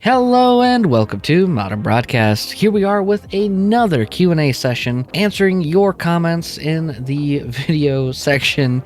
Hello and welcome to Modern Broadcast. Here we are with another Q&A session, answering your comments in the video section.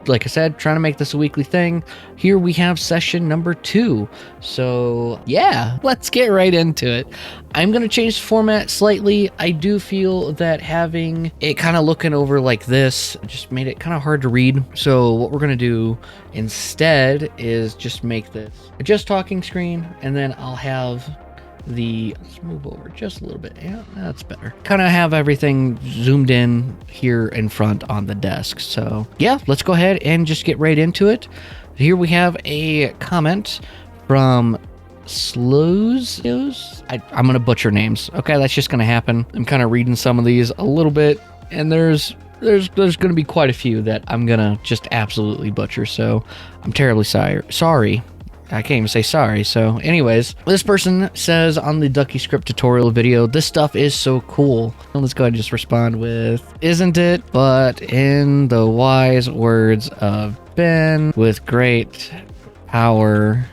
Like I said, trying to make this a weekly thing. Here we have session number 2. So yeah, let's get right into it. I'm going to change the format slightly. I do feel that having it kind of looking over like this just made it kind of hard to read. So what we're going to do instead is just make this a just talking screen, and then I'll have let's move over just a little bit. Yeah, that's better. Kind of have everything zoomed in here in front on the desk. So yeah, let's go ahead and just get right into it. Here we have a comment from Slows. I'm gonna butcher names. Okay, that's just gonna happen. I'm kind of reading some of these a little bit, and there's gonna be quite a few that I'm gonna just absolutely butcher. So I'm terribly sorry. I can't even say sorry. So anyways, this person says on the Ducky Script tutorial video, this stuff is so cool. And let's go ahead and just respond with, isn't it? But in the wise words of Ben, with great power,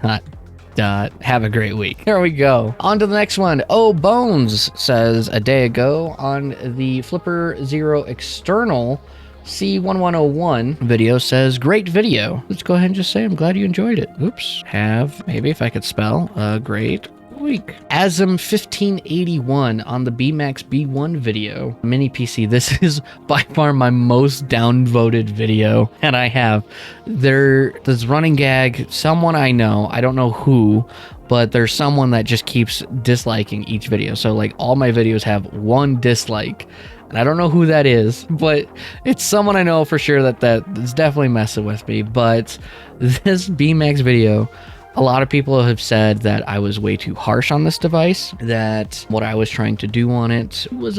have a great week. There we go. On to the next one. Oh, Bones says a day ago on the Flipper Zero external C1101 video says, great video. Let's go ahead and just say I'm glad you enjoyed it. Oops. Maybe if I could spell, a great week. Asm1581 on the BMAX B1 video. Mini PC. This is by far my most downvoted video. And I have this running gag, someone I know, I don't know who, but there's someone that just keeps disliking each video. So like all my videos have one dislike. And I don't know who that is, but it's someone I know for sure that is definitely messing with me. But this BMAX video, a lot of people have said that I was way too harsh on this device, that what I was trying to do on it was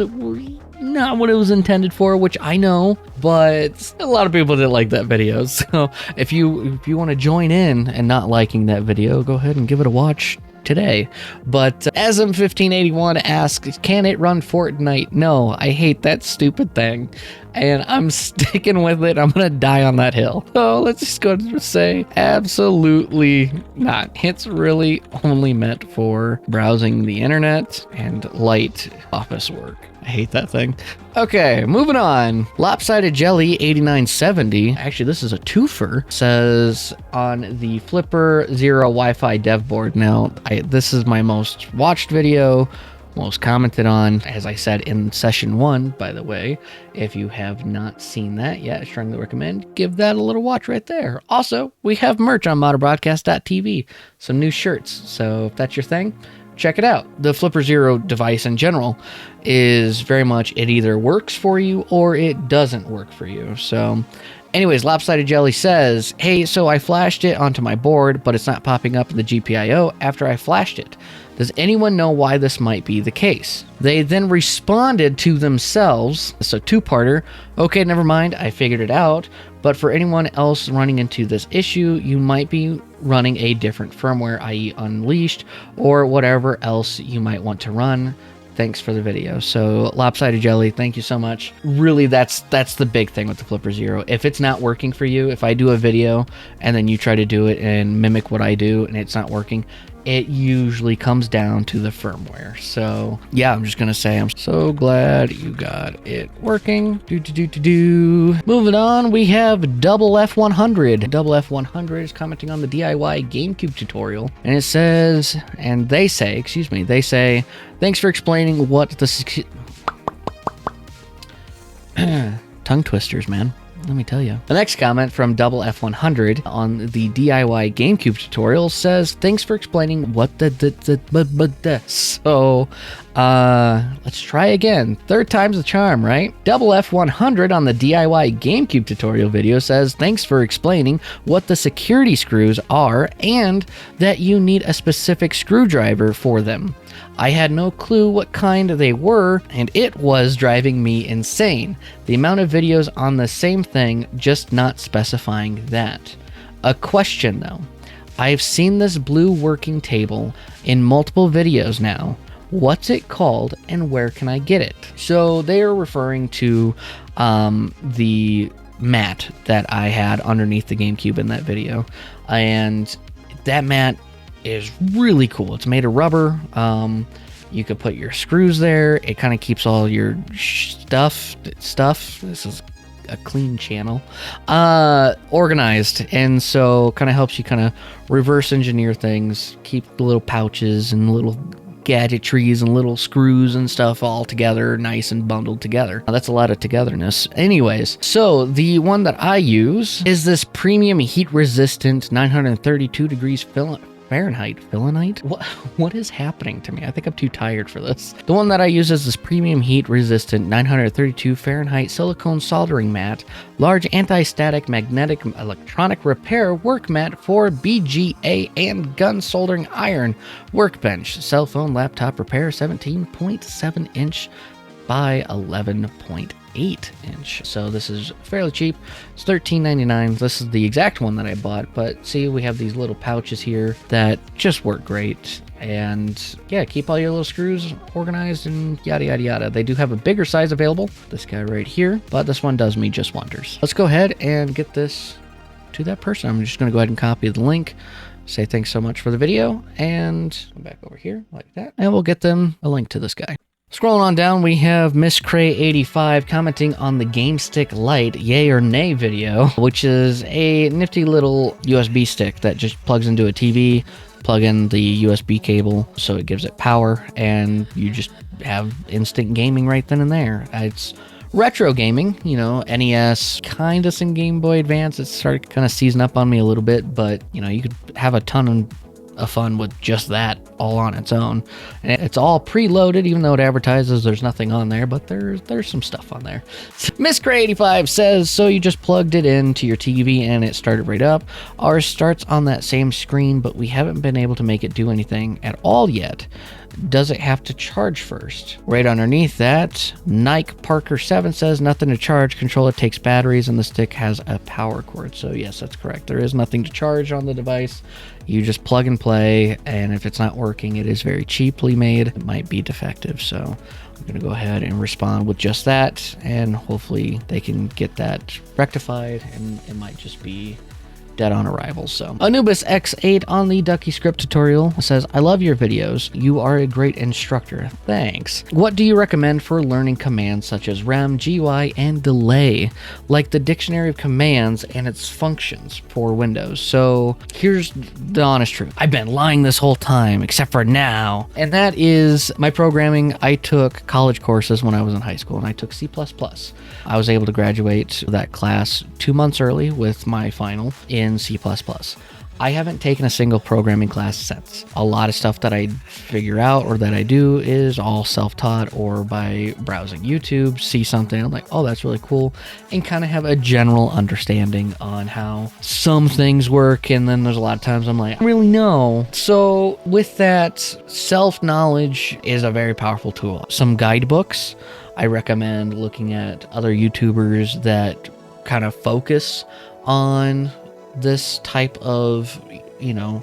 not what it was intended for, which I know, but a lot of people didn't like that video. So if you want to join in and not liking that video, go ahead and give it a watch today. But Asm1581 asks, can it run Fortnite? No, I hate that stupid thing, and I'm sticking with it. I'm gonna die on that hill. So let's just go and say absolutely not. It's really only meant for browsing the internet and light office work. I hate that thing. Okay, moving on. Lopsided Jelly 8970, actually this is a twofer, says on the Flipper Zero Wi-Fi dev board. Now, this is my most watched video, most commented on, as I said in session 1, by the way. If you have not seen that yet, I strongly recommend give that a little watch right there. Also, we have merch on modernbroadcast.tv, some new shirts, so if that's your thing, check it out. The Flipper Zero device in general is very much, it either works for you or it doesn't work for you. So anyways, Lopsided Jelly says, hey, so I flashed it onto my board, but it's not popping up in the GPIO after I flashed it. Does anyone know why this might be the case? They then responded to themselves, so two-parter, okay, never mind, I figured it out, but for anyone else running into this issue, you might be running a different firmware, i.e. Unleashed, or whatever else you might want to run. Thanks for the video. So Lopsided Jelly, thank you so much. Really, that's the big thing with the Flipper Zero. If it's not working for you, if I do a video and then you try to do it and mimic what I do and it's not working, it usually comes down to the firmware. So yeah, I'm just gonna say I'm so glad you got it working. Moving on, we have Double F100. Double F100 is commenting on the DIY GameCube tutorial, and it says, and they say, thanks for explaining what the tongue twisters, man. Let me tell you. The next comment from Double F100 on the DIY GameCube tutorial says, thanks for explaining what So, let's try again. Third time's the charm, right? Double F100 on the DIY GameCube tutorial video says, thanks for explaining what the security screws are and that you need a specific screwdriver for them. I had no clue what kind they were, and it was driving me insane. The amount of videos on the same thing, just not specifying that. A question though. I've seen this blue working table in multiple videos now. What's it called and where can I get it? So they are referring to the mat that I had underneath the GameCube in that video. And that mat is really cool. It's made of rubber. You could put your screws there. It kind of keeps all your stuff. This is a clean channel, organized, and so kind of helps you kind of reverse engineer things, keep the little pouches and little gadgetries and little screws and stuff all together, nice and bundled together. That's a lot of togetherness. Anyways, so the one that I use is this premium heat resistant 932 degrees Fahrenheit. What is happening to me? I think I'm too tired for this. The one that I use is this premium heat resistant 932 Fahrenheit silicone soldering mat, large anti-static magnetic electronic repair work mat for BGA and gun soldering iron workbench, cell phone laptop repair, 17.7 inch by 11.8 inch. So this is fairly cheap. It's $13.99. This is the exact one that I bought, but see, we have these little pouches here that just work great. And yeah, keep all your little screws organized and yada yada yada. They do have a bigger size available, this guy right here, but this one does me just wonders. Let's go ahead and get this to that person. I'm just going to go ahead and copy the link, say thanks so much for the video, and come back over here like that, and we'll get them a link to this guy. Scrolling on down, we have Miss Cray85 commenting on the Game Stick Lite yay or nay video, which is a nifty little USB stick that just plugs into a TV, plug in the USB cable so it gives it power, and you just have instant gaming right then and there. It's retro gaming, you know, NES, kind of some Game Boy Advance. It started kind of seizing up on me a little bit, but you know, you could have a ton of fun with just that all on its own, and it's all preloaded, even though it advertises there's nothing on there, but there's some stuff on there. Miss Cray85 says, so you just plugged it into your TV and it started right up. Ours starts on that same screen, but we haven't been able to make it do anything at all yet. Does it have to charge first? Right underneath that, Nike Parker 7 says nothing to charge. Controller takes batteries and the stick has a power cord. So yes, that's correct. There is nothing to charge on the device. You just plug and play, and if it's not working, it is very cheaply made. It might be defective. So I'm going to go ahead and respond with just that, and hopefully they can get that rectified, and it might just be dead on arrival. So Anubis X8 on the Ducky script tutorial says, I love your videos. You are a great instructor. Thanks. What do you recommend for learning commands such as rem, GUI, and delay, like the dictionary of commands and its functions for Windows? So here's the honest truth. I've been lying this whole time, except for now. And that is my programming. I took college courses when I was in high school, and I took C++. I was able to graduate that class 2 months early with my final in C++. I haven't taken a single programming class since. A lot of stuff that I figure out or that I do is all self-taught or by browsing YouTube, see something, I'm like, oh, that's really cool, and kind of have a general understanding on how some things work, and then there's a lot of times I'm like, I don't really know. So with that, self-knowledge is a very powerful tool. Some guidebooks, I recommend looking at other YouTubers that kind of focus on this type of, you know,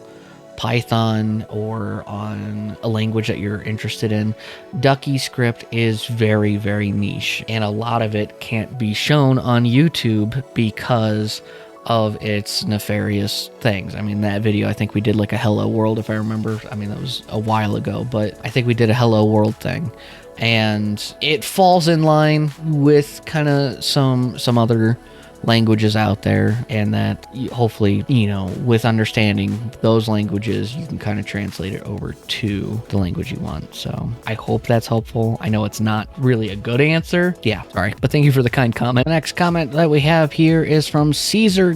Python or on a language that you're interested in. Ducky script is very, very niche, and a lot of it can't be shown on YouTube because of its nefarious things. I mean, that video, I think we did like a Hello World, if I remember. I mean, that was a while ago, but I think we did a Hello World thing, and it falls in line with kind of some other languages out there, and that hopefully, you know, with understanding those languages, you can kind of translate it over to the language you want. So I hope that's helpful. I know it's not really a good answer. Yeah, sorry, but thank you for the kind comment. The next comment that we have here is from Caesar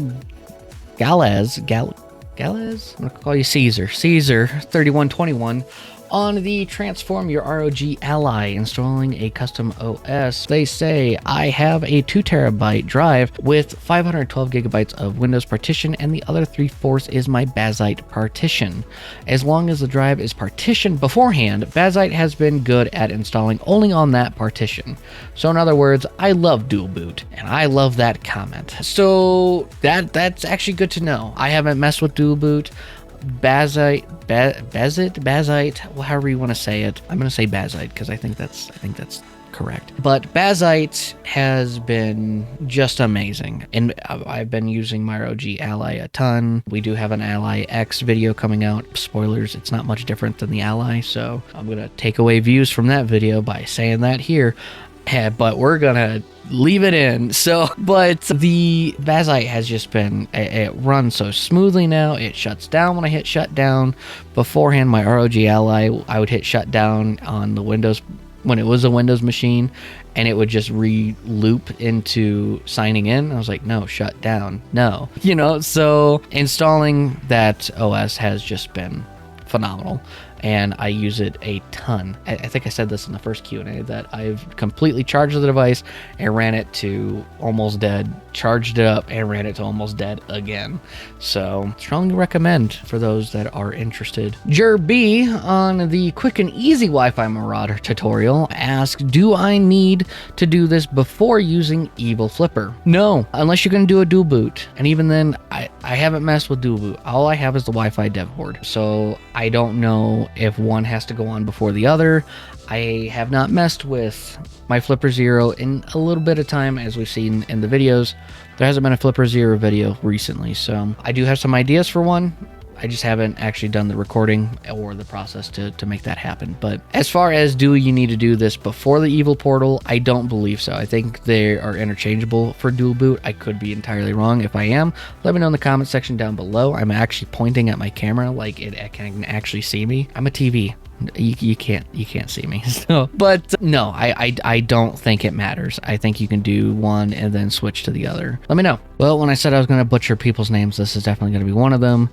Galez. Galez? I'm gonna call you Caesar 3121. On the Transform Your ROG Ally, installing a custom OS, they say, I have a 2 terabyte drive with 512 gigabytes of Windows partition, and the other 3/4 is my Bazite partition. As long as the drive is partitioned beforehand, Bazite has been good at installing only on that partition. So in other words, I love dual boot, and I love that comment. So that's actually good to know. I haven't messed with dual boot. Bazite, however you want to say it. I'm going to say Bazite because I think that's correct. But Bazite has been just amazing. And I've been using my ROG Ally a ton. We do have an Ally X video coming out. Spoilers, it's not much different than the Ally, so I'm going to take away views from that video by saying that here. But we're gonna leave it in. So, but the Bazite has just been, it runs so smoothly now. It shuts down when I hit shutdown. Beforehand, my ROG Ally, I would hit shutdown on the Windows, when it was a Windows machine, and it would just re-loop into signing in. I was like, no, shut down, no. You know, so installing that OS has just been phenomenal. And I use it a ton. I think I said this in the first Q&A, that I've completely charged the device and ran it to almost dead, charged it up and ran it to almost dead again. So strongly recommend for those that are interested. Jerb on the quick and easy Wi-Fi Marauder tutorial asks, do I need to do this before using Evil Flipper? No, unless you're going to do a dual boot. And even then, I haven't messed with dual boot. All I have is the Wi-Fi dev board. So I don't know if one has to go on before the other. I have not messed with my Flipper Zero in a little bit of time, as we've seen in the videos. There hasn't been a Flipper Zero video recently, so I do have some ideas for one. I just haven't actually done the recording or the process to make that happen. But as far as do you need to do this before the Evil Portal, I don't believe so. I think they are interchangeable for dual boot. I could be entirely wrong. If I am, let me know in the comment section down below. I'm actually pointing at my camera like it can actually see me. I'm a TV. You can't see me. So, but no, I don't think it matters. I think you can do one and then switch to the other. Let me know. Well, when I said I was going to butcher people's names, this is definitely going to be one of them.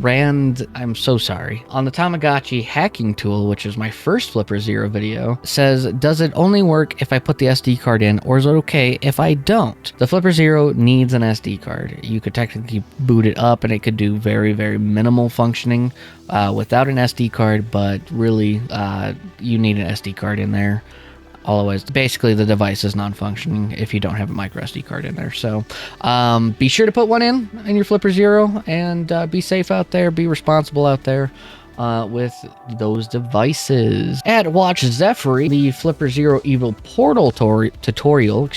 Rand, I'm so sorry. On the Tamagotchi hacking tool, which is my first Flipper Zero video, says, does it only work if I put the SD card in, or is it okay if I don't? The Flipper Zero needs an SD card. You could technically boot it up and it could do very, very minimal functioning without an SD card, but really you need an SD card in there. Otherwise, basically the device is non-functioning if you don't have a micro SD card in there. So be sure to put one in your Flipper Zero, and be safe out there, be responsible out there with those devices. At Watch Zephyr, the Flipper Zero Evil Portal tutorial,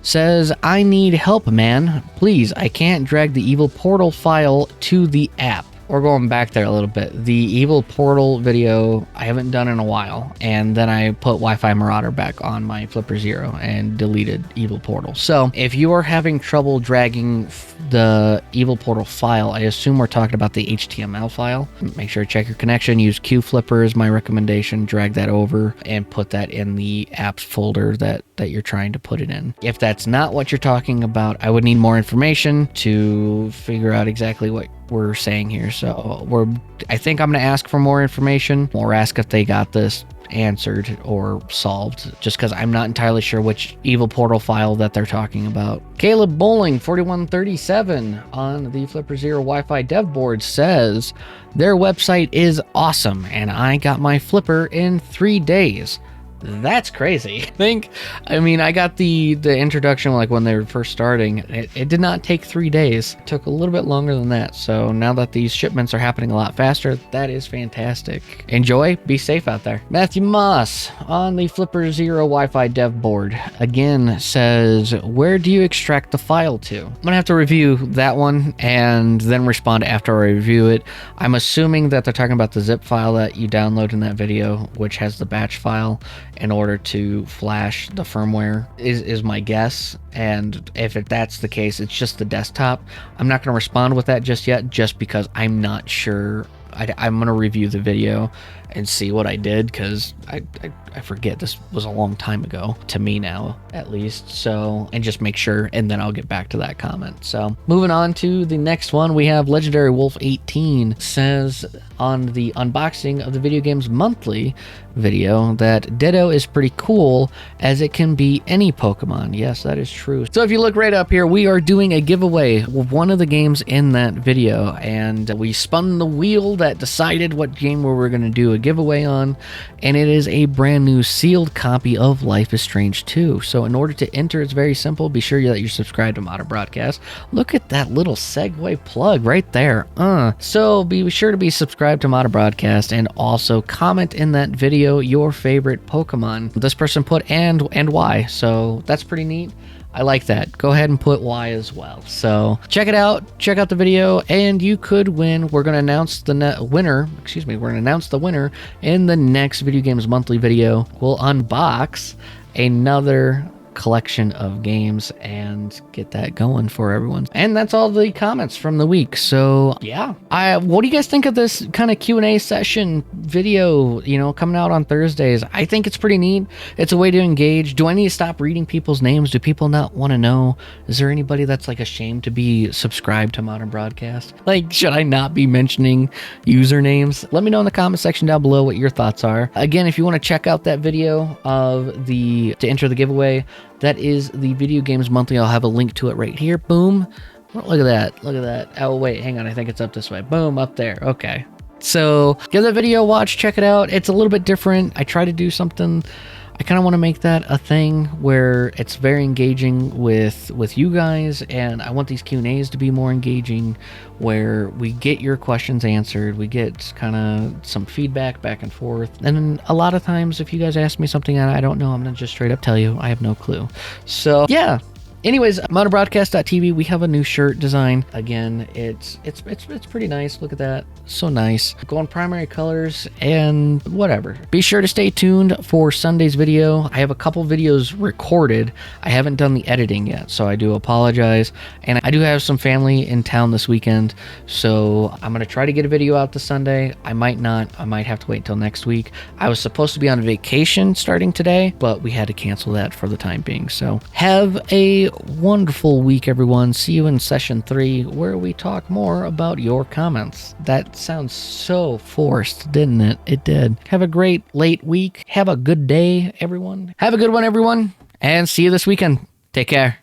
says, I need help, man. Please, I can't drag the Evil Portal file to the app. We're going back there a little bit. The Evil Portal video I haven't done in a while, and then I put Wi-Fi Marauder back on my Flipper Zero and deleted Evil Portal. So if you are having trouble dragging the Evil Portal file, I assume we're talking about the HTML file. Make sure to check your connection. Use QFlipper is my recommendation. Drag that over and put that in the apps folder that you're trying to put it in. If that's not what you're talking about, I would need more information to figure out exactly what we're saying here. So I think I'm going to ask for more information, or ask if they got this answered or solved, just because I'm not entirely sure which Evil Portal file that they're talking about. Caleb Bowling 4137 on the Flipper Zero Wi-Fi dev board says, their website is awesome and I got my Flipper in 3 days. That's crazy. I got the introduction like when they were first starting. It did not take 3 days. It took a little bit longer than that. So now that these shipments are happening a lot faster, that is fantastic. Enjoy. Be safe out there. Matthew Moss on the Flipper Zero Wi-Fi dev board again says, where do you extract the file to? I'm gonna have to review that one and then respond after I review it. I'm assuming that they're talking about the zip file that you download in that video, which has the batch file, in order to flash the firmware is my guess. And if that's the case, it's just the desktop. I'm not going to respond with that just yet, just because I'm not sure. I'm going to review the video and see what I did, because I forget. This was a long time ago to me now, at least. So, and just make sure, and then I'll get back to that comment. So moving on to the next one, we have Legendary Wolf 18 says on the unboxing of the Video Games Monthly video that Ditto is pretty cool, as it can be any Pokemon. Yes, that is true. So if you look right up here, we are doing a giveaway with one of the games in that video, and we spun the wheel that decided what game we were going to do a giveaway on, and it is a brand new sealed copy of Life is Strange 2. So in order to enter, it's very simple. Be sure that you're subscribed to Modern Broadcast. Look at that little segue plug right there. So be sure to be subscribed subscribe to Modern Broadcast, and also comment in that video your favorite Pokemon. This person put and why, so that's pretty neat. I like that. Go ahead and put why as well. So check it out. Check out the video, and you could win. We're going to announce the winner. Excuse me. We're going to announce the winner in the next Video Games Monthly video. We'll unbox another collection of games and get that going for everyone. And that's all the comments from the week. So yeah, what do you guys think of this kind of Q&A session video, you know, coming out on Thursdays? I think it's pretty neat. It's a way to engage. Do I need to stop reading people's names? Do people not want to know? Is there anybody that's like ashamed to be subscribed to Modern Broadcast? Like, should I not be mentioning usernames? Let me know in the comment section down below what your thoughts are. Again, if you want to check out that video of to enter the giveaway, that is the Video Games Monthly. I'll have a link to it right here. Boom. Look at that. Look at that. Oh, wait. Hang on. I think it's up this way. Boom. Up there. Okay. So give that video a watch. Check it out. It's a little bit different. I try to do something. I kind of want to make that a thing where it's very engaging with you guys, and I want these Q&As to be more engaging, where we get your questions answered, we get kind of some feedback back and forth, and then a lot of times if you guys ask me something that I don't know, I'm gonna just straight up tell you I have no clue. So yeah. Anyways, modernbroadcast.tv, we have a new shirt design. Again, it's pretty nice. Look at that. So nice. Going primary colors and whatever. Be sure to stay tuned for Sunday's video. I have a couple videos recorded. I haven't done the editing yet, so I do apologize. And I do have some family in town this weekend, so I'm going to try to get a video out this Sunday. I might not. I might have to wait until next week. I was supposed to be on vacation starting today, but we had to cancel that for the time being. So have a wonderful week, everyone. See you in session 3, where we talk more about your comments. That sounds so forced, didn't it? It did. Have a great late week. Have a good day, everyone. Have a good one, everyone. And see you this weekend. Take care.